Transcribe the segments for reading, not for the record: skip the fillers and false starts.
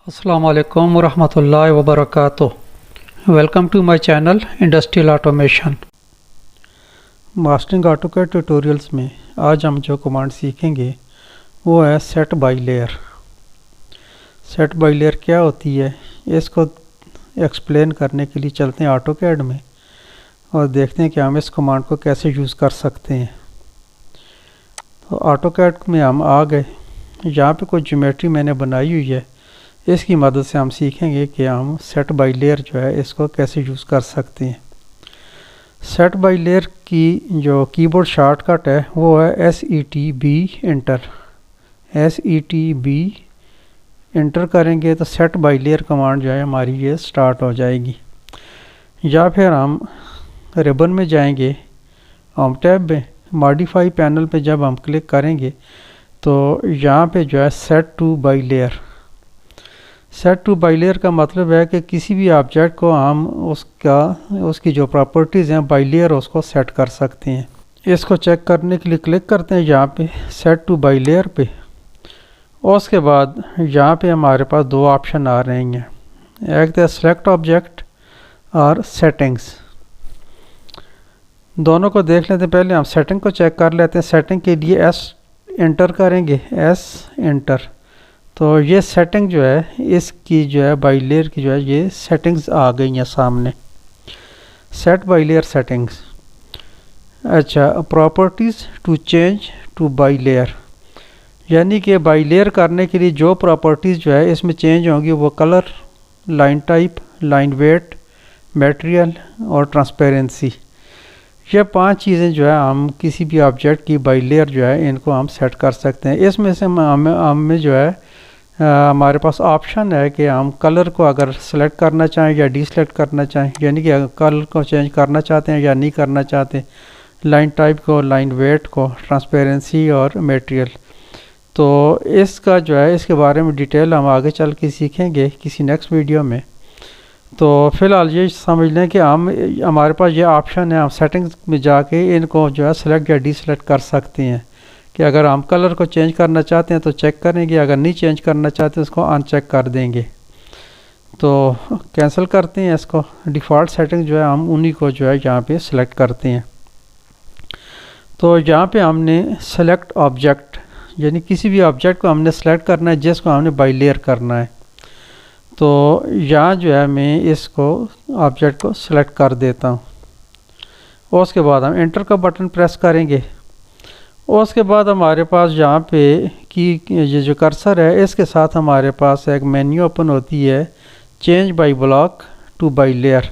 अस्सलामु अलैकुम वरहमतुल्लाहि वबरकातुह। Welcome to my channel industrial automation. Mastering AutoCAD tutorials में आज हम जो कमांड सीखेंगे वो है set by layer. Set by layer क्या होती है इसको एक्सप्लेन करने के लिए चलते हैं ऑटोकैड में और देखते हैं कि हम इस कमांड को कैसे यूज़ कर सकते हैं। तो ऑटोकैड में हम आ गए। यहाँ पे कोई ज्योमेट्री मैंने बनाई हुई है, इसकी मदद से हम सीखेंगे कि हम सेट बाय लेयर जो है इसको कैसे यूज़ कर सकते हैं। सेट बाय लेयर की जो कीबोर्ड शॉर्टकट है वो है SETB इंटर। SETB इंटर करेंगे तो सेट बाय लेयर कमांड जो है हमारी ये स्टार्ट हो जाएगी। या फिर हम रिबन में जाएंगे, होम टैब में मॉडिफाई पैनल पे जब हम क्लिक करेंगे तो यहाँ पे जो है set to by layer. Set to by layer का मतलब है कि किसी भी ऑब्जेक्ट को हम उसकी जो प्रॉपर्टीज़ हैं बाय लेयर उसको सेट कर सकते हैं। इसको चेक करने के लिए क्लिक करते हैं यहाँ पे सेट टू बाय लेयर पे। और उसके बाद यहाँ पे हमारे पास दो ऑप्शन आ रहे हैं, एक तो सेलेक्ट ऑब्जेक्ट और सेटिंग्स। दोनों को देख लेते हैं। पहले हम सेटिंग को चेक कर लेते हैं। सेटिंग के लिए S इंटर करेंगे, S इंटर। तो ये सेटिंग जो है इसकी जो है बाय लेयर की जो है ये सेटिंग्स आ गई हैं सामने। Set by layer settings. अच्छा, properties to change to by layer, यानी कि बाय लेयर करने के लिए जो प्रॉपर्टीज़ जो है इसमें चेंज होंगी वो colour, line type, line weight, material और ट्रांसपेरेंसी। ये पांच चीज़ें जो है हम किसी भी ऑब्जेक्ट की बाय लेयर जो है इनको हम सेट कर सकते हैं। इसमें से हमें जो है हमारे पास ऑप्शन है कि हम कलर को अगर सेलेक्ट करना चाहें या डीसेलेक्ट करना चाहें, यानी कि अगर कलर को चेंज करना चाहते हैं या नहीं करना चाहते, लाइन टाइप को, लाइन वेट को, ट्रांसपेरेंसी और मटेरियल। तो इसका जो है इसके बारे में डिटेल हम आगे चल के सीखेंगे किसी नेक्स्ट वीडियो में। तो फ़िलहाल ये समझ लें कि हमारे पास ये ऑप्शन है, हम सेटिंग्स में जाके इनको जो है सेलेक्ट या डीसेलेक्ट कर सकते हैं कि अगर हम कलर को चेंज करना चाहते हैं तो चेक करेंगे, अगर नहीं चेंज करना चाहते उसको अनचेक कर देंगे। तो कैंसिल करते हैं इसको। डिफ़ॉल्ट सेटिंग जो है हम उन्हीं को जो है यहाँ पे सिलेक्ट करते हैं। तो यहाँ पे हमने सेलेक्ट ऑब्जेक्ट, यानी किसी भी ऑब्जेक्ट को हमने सेलेक्ट करना है जिसको हमने बाय लेयर करना है। तो यहाँ जो है मैं इसको ऑब्जेक्ट को सिलेक्ट कर देता हूँ और उसके बाद हम एंटर का बटन प्रेस करेंगे। और उसके बाद हमारे पास यहाँ पे कि ये जो कर्सर है इसके साथ हमारे पास एक मेन्यू ओपन होती है, change by block to by layer,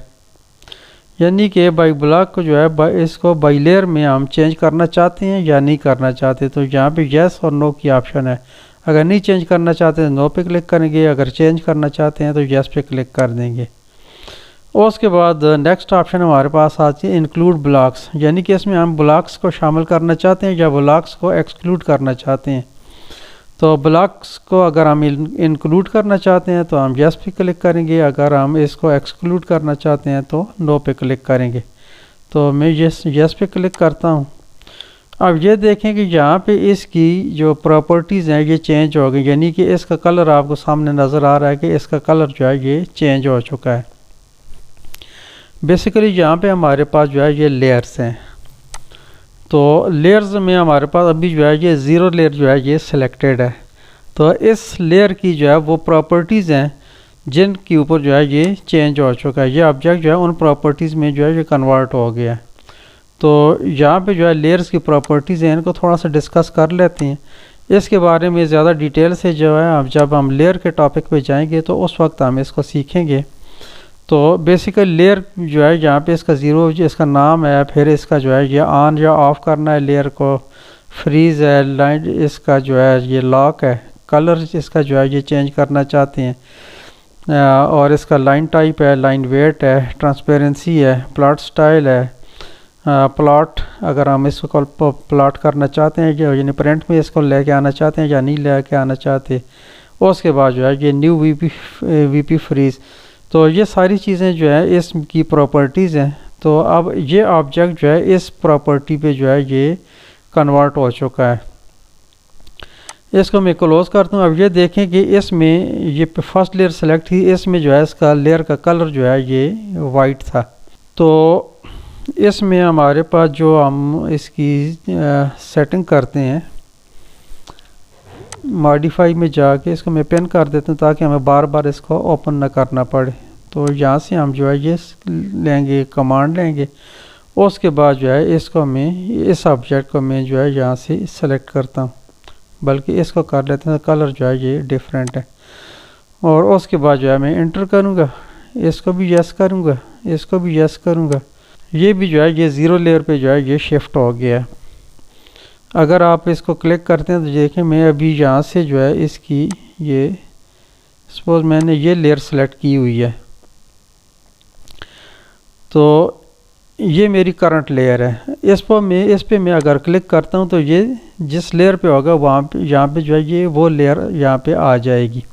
यानी कि बाय ब्लॉक को जो है इसको बाय लेयर में हम चेंज करना चाहते हैं या नहीं करना चाहते। तो यहाँ पे यस और नो की ऑप्शन है। अगर नहीं चेंज करना चाहते हैं नो पे क्लिक करेंगे, अगर चेंज करना चाहते हैं तो यस पे क्लिक कर देंगे। और उसके बाद नेक्स्ट ऑप्शन हमारे पास आती है इंक्लूड ब्लॉक्स, यानी कि इसमें हम ब्लॉक्स को शामिल करना चाहते हैं या ब्लॉक्स को एक्सक्लूड करना चाहते हैं। तो ब्लॉक्स को अगर हम इंक्लूड करना चाहते हैं तो हम यस पे क्लिक करेंगे, अगर हम इसको एक्सक्लूड करना चाहते हैं तो नो पे क्लिक करेंगे। तो मैं यस पे क्लिक करता हूँ। अब ये देखें कि यहाँ पे इसकी जो प्रॉपर्टीज़ हैं ये चेंज हो गई, यानी कि इसका कलर आपको सामने नज़र आ रहा है कि इसका कलर जो है ये चेंज हो चुका है। बेसिकली यहाँ पे हमारे पास जो है ये लेयर्स हैं। तो लेयर्स में हमारे पास अभी जो है ये ज़ीरो लेयर जो है ये सिलेक्टेड है। तो इस लेयर की जो है वो प्रॉपर्टीज़ हैं जिनके ऊपर जो है ये चेंज हो चुका है। ये ऑब्जेक्ट जो है उन प्रॉपर्टीज़ में जो है ये कन्वर्ट हो गया है। तो यहाँ पे जो है लेयर्स की प्रॉपर्टीज़ हैं इनको थोड़ा सा डिस्कस कर लेते हैं। इसके बारे में ज़्यादा डिटेल से जो है अब जब हम लेयर के टॉपिक पे जाएंगे तो उस वक्त हम इसको सीखेंगे। तो बेसिकली लेयर जो है यहाँ पे इसका ज़ीरो इसका नाम है, फिर इसका जो है ये ऑन या ऑफ़ करना है लेयर को, फ्रीज़ है, लाइन इसका जो है ये लॉक है, कलर इसका जो है ये चेंज करना चाहते हैं, और इसका लाइन टाइप है, लाइन वेट है, ट्रांसपेरेंसी है, प्लॉट स्टाइल है, प्लॉट अगर हम इसको प्लॉट करना चाहते हैं यानी प्रिंट में इसको लेके आना चाहते हैं या नहीं लेके आना चाहते। और उसके बाद जो है ये न्यू वीपी फ्रीज़। तो ये सारी चीज़ें जो है इसकी प्रॉपर्टीज़ हैं। तो अब ये ऑब्जेक्ट जो है इस प्रॉपर्टी पे जो है ये कन्वर्ट हो चुका है। इसको मैं क्लोज़ करता हूँ। अब ये देखें कि इसमें ये फर्स्ट लेयर सेलेक्ट थी, इसमें जो है इसका लेयर का कलर जो है ये वाइट था। तो इसमें हमारे पास जो हम इसकी सेटिंग करते हैं, मॉडिफाई में जाके इसको मैं पिन कर देता हूँ ताकि हमें बार बार इसको ओपन ना करना पड़े। तो यहाँ से हम जो है ये लेंगे, कमांड लेंगे, उसके बाद जो है इसको मैं इस ऑब्जेक्ट को मैं जो है यहाँ से सेलेक्ट करता हूँ, बल्कि इसको कर लेते हैं, कलर जो है ये डिफरेंट है। और उसके बाद जो है मैं इंटर करूँगा, इसको भी यस करूँगा, इसको भी यस करूँगा। ये भी जो है ये ज़ीरो लेयर पे जो है ये शिफ्ट हो गया है। अगर आप इसको क्लिक करते हैं तो देखें मैं अभी यहाँ से जो है इसकी ये सपोज मैंने ये लेयर सेलेक्ट की हुई है, तो ये मेरी करंट लेयर है। इस पे मैं अगर क्लिक करता हूँ तो ये जिस लेयर पे होगा वहाँ पे यहाँ पे जो है ये वो लेयर यहाँ पे आ जाएगी।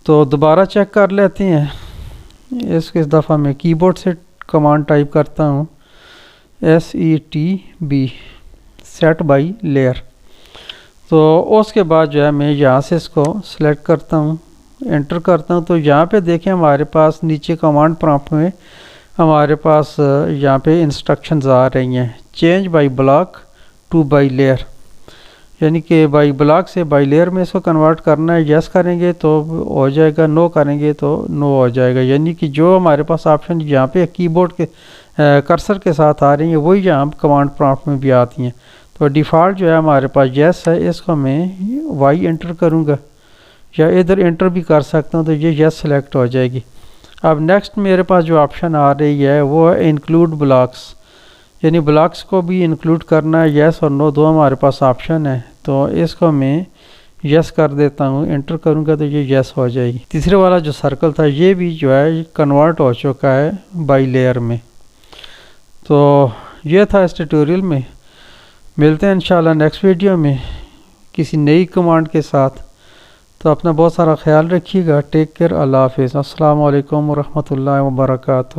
तो दोबारा चेक कर लेते हैं। इस दफ़ा मैं कीबोर्ड से कमांड टाइप करता हूँ SETB, सेट बाई लेयर। तो उसके बाद जो है मैं यहाँ से इसको सिलेक्ट करता हूँ, एंटर करता हूँ। तो यहाँ पे देखें हमारे पास नीचे कमांड प्रॉम्प्ट में हमारे पास यहाँ पे इंस्ट्रक्शंस आ रही हैं, change by block two by layer, यानी कि बाई ब्लॉक से बाई लेयर में इसको कन्वर्ट करना है। यस करेंगे तो हो जाएगा, नो करेंगे तो नो हो जाएगा। यानी कि जो हमारे पास ऑप्शन यहाँ पे कीबोर्ड के कर्सर के साथ आ रही हैं वही यहाँ कमांड प्रॉम्प्ट में भी आती हैं। तो डिफ़ॉल्ट जो है हमारे पास यस है, इसको मैं वाई एंटर करूँगा या इधर एंटर भी कर सकता हूँ, तो ये यस सेलेक्ट हो जाएगी। अब नेक्स्ट मेरे पास जो ऑप्शन आ रही है वो है इंक्लूड ब्लॉक्स, यानी ब्लॉक्स को भी इंक्लूड करना है। यस और नो दो हमारे पास ऑप्शन है, तो इसको मैं यस कर देता हूँ, एंटर करूँगा तो ये यस हो जाएगी। तीसरे वाला जो सर्कल था ये भी जो है कन्वर्ट हो चुका है बाई लेयर में। तो ये था इस ट्यूटोरियल में। मिलते हैं इंशाल्लाह नेक्स्ट वीडियो में किसी नई कमांड के साथ। तो अपना बहुत सारा ख्याल रखिएगा। टेक केयर, अल्लाह हाफिज़, अस्सलाम वालेकुम व रहमतुल्लाहि व बरकातुहू।